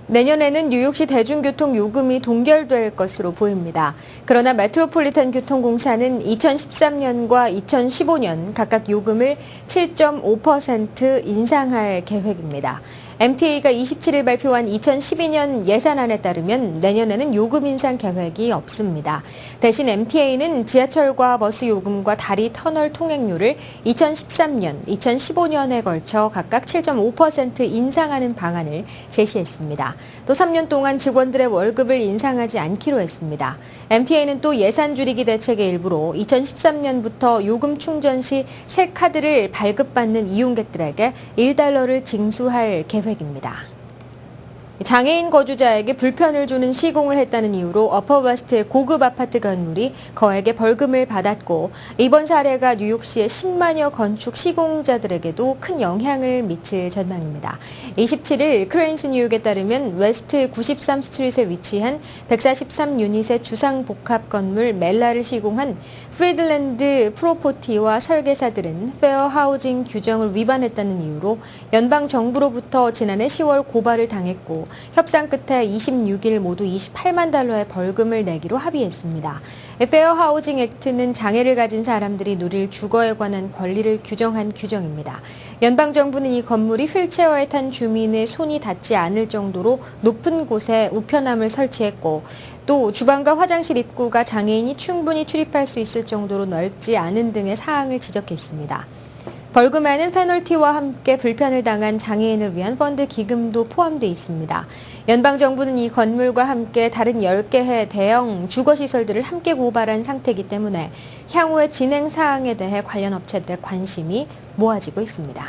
내년에는 뉴욕시 대중교통 요금이 동결될 것으로 보입니다. 그러나 메트로폴리탄 교통공사는 2013년과 2015년 각각 요금을 7.5% 인상할 계획입니다. MTA가 27일 발표한 2012년 예산안에 따르면 내년에는 요금 인상 계획이 없습니다. 대신 MTA는 지하철과 버스 요금과 다리 터널 통행료를 2013년, 2015년에 걸쳐 각각 7.5% 인상하는 방안을 제시했습니다. 또 3년 동안 직원들의 월급을 인상하지 않기로 했습니다. MTA는 또 예산 줄이기 대책의 일부로 2013년부터 요금 충전 시 새 카드를 발급받는 이용객들에게 $1를 징수할 계획입니다. 장애인 거주자에게 불편을 주는 시공을 했다는 이유로 어퍼웨스트의 고급 아파트 건물이 거액의 벌금을 받았고, 이번 사례가 뉴욕시의 10만여 건축 시공자들에게도 큰 영향을 미칠 전망입니다. 27일 크레인스 뉴욕에 따르면 웨스트 93스트리트에 위치한 143유닛의 주상복합 건물 멜라를 시공한 프리들랜드 프로퍼티와 설계사들은 페어 하우징 규정을 위반했다는 이유로 연방정부로부터 지난해 10월 고발을 당했고, 협상 끝에 26일 모두 $28만 달러의 벌금을 내기로 합의했습니다. 페어 하우징 액트는 장애를 가진 사람들이 누릴 주거에 관한 권리를 규정한 규정입니다. 연방정부는 이 건물이 휠체어에 탄 주민의 손이 닿지 않을 정도로 높은 곳에 우편함을 설치했고, 또 주방과 화장실 입구가 장애인이 충분히 출입할 수 있을 정도로 넓지 않은 등의 사항을 지적했습니다. 벌금에는 페널티와 함께 불편을 당한 장애인을 위한 펀드 기금도 포함되어 있습니다. 연방정부는 이 건물과 함께 다른 10개의 대형 주거시설들을 함께 고발한 상태이기 때문에 향후의 진행 사항에 대해 관련 업체들의 관심이 모아지고 있습니다.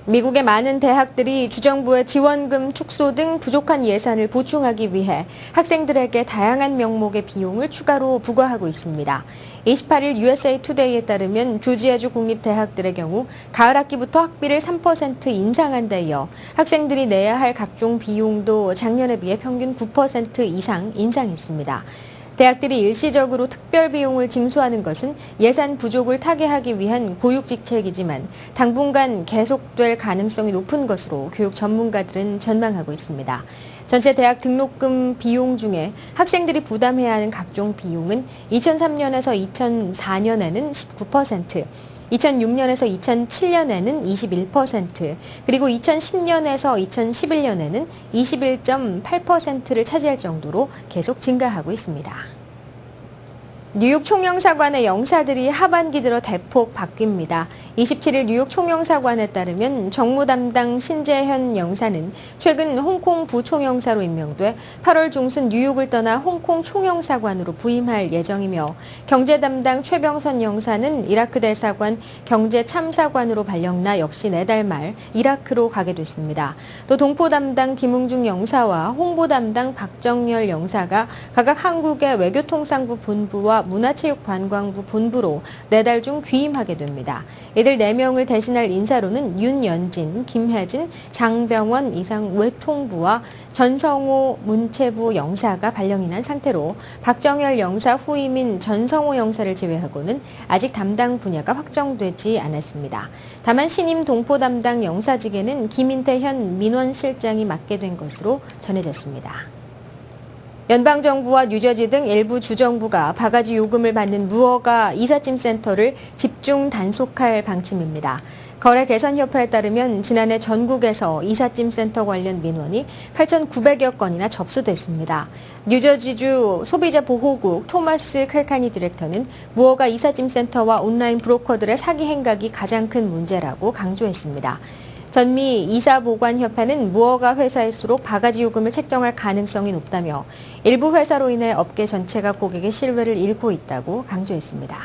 미국의 많은 대학들이 주정부의 지원금 축소 등 부족한 예산을 보충하기 위해 학생들에게 다양한 명목의 비용을 추가로 부과하고 있습니다. 28일 USA 투데이에 따르면 조지아주 공립대학들의 경우 가을 학기부터 학비를 3% 인상한 데 이어 학생들이 내야 할 각종 비용도 작년에 비해 평균 9% 이상 인상했습니다. 대학들이 일시적으로 특별 비용을 징수하는 것은 예산 부족을 타개하기 위한 고육직책이지만 당분간 계속될 가능성이 높은 것으로 교육 전문가들은 전망하고 있습니다. 전체 대학 등록금 비용 중에 학생들이 부담해야 하는 각종 비용은 2003년에서 2004년에는 19%, 2006년에서 2007년에는 21%, 그리고 2010년에서 2011년에는 21.8%를 차지할 정도로 계속 증가하고 있습니다. 뉴욕 총영사관의 영사들이 하반기 들어 대폭 바뀝니다. 27일 뉴욕 총영사관에 따르면 정무 담당 신재현 영사는 최근 홍콩 부총영사로 임명돼 8월 중순 뉴욕을 떠나 홍콩 총영사관으로 부임할 예정이며, 경제 담당 최병선 영사는 이라크 대사관 경제참사관으로 발령나 역시 내달 말 이라크로 가게 됐습니다. 또 동포 담당 김웅중 영사와 홍보 담당 박정열 영사가 각각 한국의 외교통상부 본부와 문화체육관광부 본부로 내달 중 귀임하게 됩니다. 이들 4명을 대신할 인사로는 윤연진, 김혜진, 장병원 이상 외통부와 전성호 문체부 영사가 발령이 난 상태로 박정열 영사 후임인 전성호 영사를 제외하고는 아직 담당 분야가 확정되지 않았습니다. 다만 신임 동포 담당 영사직에는 김인태현 민원실장이 맡게 된 것으로 전해졌습니다. 연방정부와 뉴저지 등 일부 주정부가 바가지 요금을 받는 무허가 이삿짐 센터를 집중 단속할 방침입니다. 거래개선협회에 따르면 지난해 전국에서 이삿짐 센터 관련 민원이 8,900여 건이나 접수됐습니다. 뉴저지주 소비자보호국 토마스 칼카니 디렉터는 무허가 이삿짐 센터와 온라인 브로커들의 사기 행각이 가장 큰 문제라고 강조했습니다. 전미 이사보관협회는 무허가 회사일수록 바가지 요금을 책정할 가능성이 높다며 일부 회사로 인해 업계 전체가 고객의 신뢰를 잃고 있다고 강조했습니다.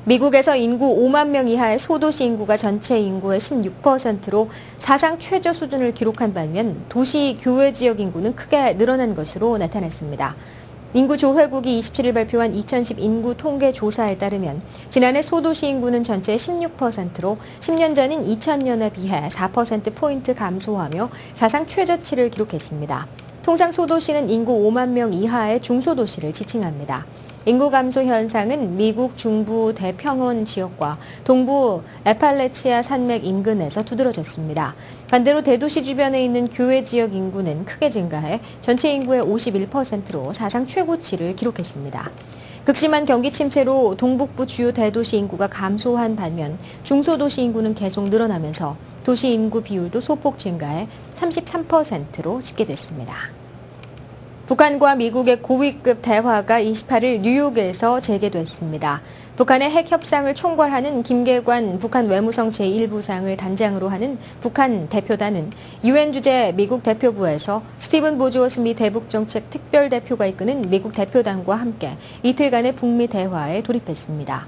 미국에서 인구 5만 명 이하의 소도시 인구가 전체 인구의 16%로 사상 최저 수준을 기록한 반면 도시 교외 지역 인구는 크게 늘어난 것으로 나타났습니다. 인구조회국이 27일 발표한 2010 인구 통계 조사에 따르면 지난해 소도시 인구는 전체의 16%로 10년 전인 2000년에 비해 4%포인트 감소하며 사상 최저치를 기록했습니다. 통상 소도시는 인구 5만 명 이하의 중소도시를 지칭합니다. 인구 감소 현상은 미국 중부 대평원 지역과 동부 에팔레치아 산맥 인근에서 두드러졌습니다. 반대로 대도시 주변에 있는 교외 지역 인구는 크게 증가해 전체 인구의 51%로 사상 최고치를 기록했습니다. 극심한 경기 침체로 동북부 주요 대도시 인구가 감소한 반면 중소도시 인구는 계속 늘어나면서 도시 인구 비율도 소폭 증가해 33%로 집계됐습니다. 북한과 미국의 고위급 대화가 28일 뉴욕에서 재개됐습니다. 북한의 핵 협상을 총괄하는 김계관 북한 외무성 제1부상을 단장으로 하는 북한 대표단은 유엔 주재 미국 대표부에서 스티븐 보주어스 미 대북정책 특별대표가 이끄는 미국 대표단과 함께 이틀간의 북미 대화에 돌입했습니다.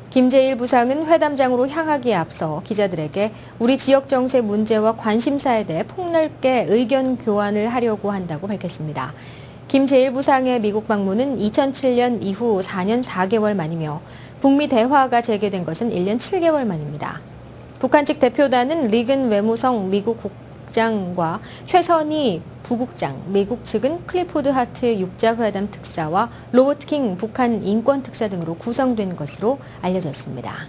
김 제1부상은 회담장으로 향하기에 앞서 기자들에게 우리 지역 정세 문제와 관심사에 대해 폭넓게 의견 교환을 하려고 한다고 밝혔습니다. 김 제1부상의 미국 방문은 2007년 이후 4년 4개월 만이며 북미 대화가 재개된 것은 1년 7개월 만입니다. 북한 측 대표단은 리근 외무성 미국 국장과 최선희 부국장, 미국 측은 클리포드 하트 육자회담 특사와 로버트 킹 북한 인권특사 등으로 구성된 것으로 알려졌습니다.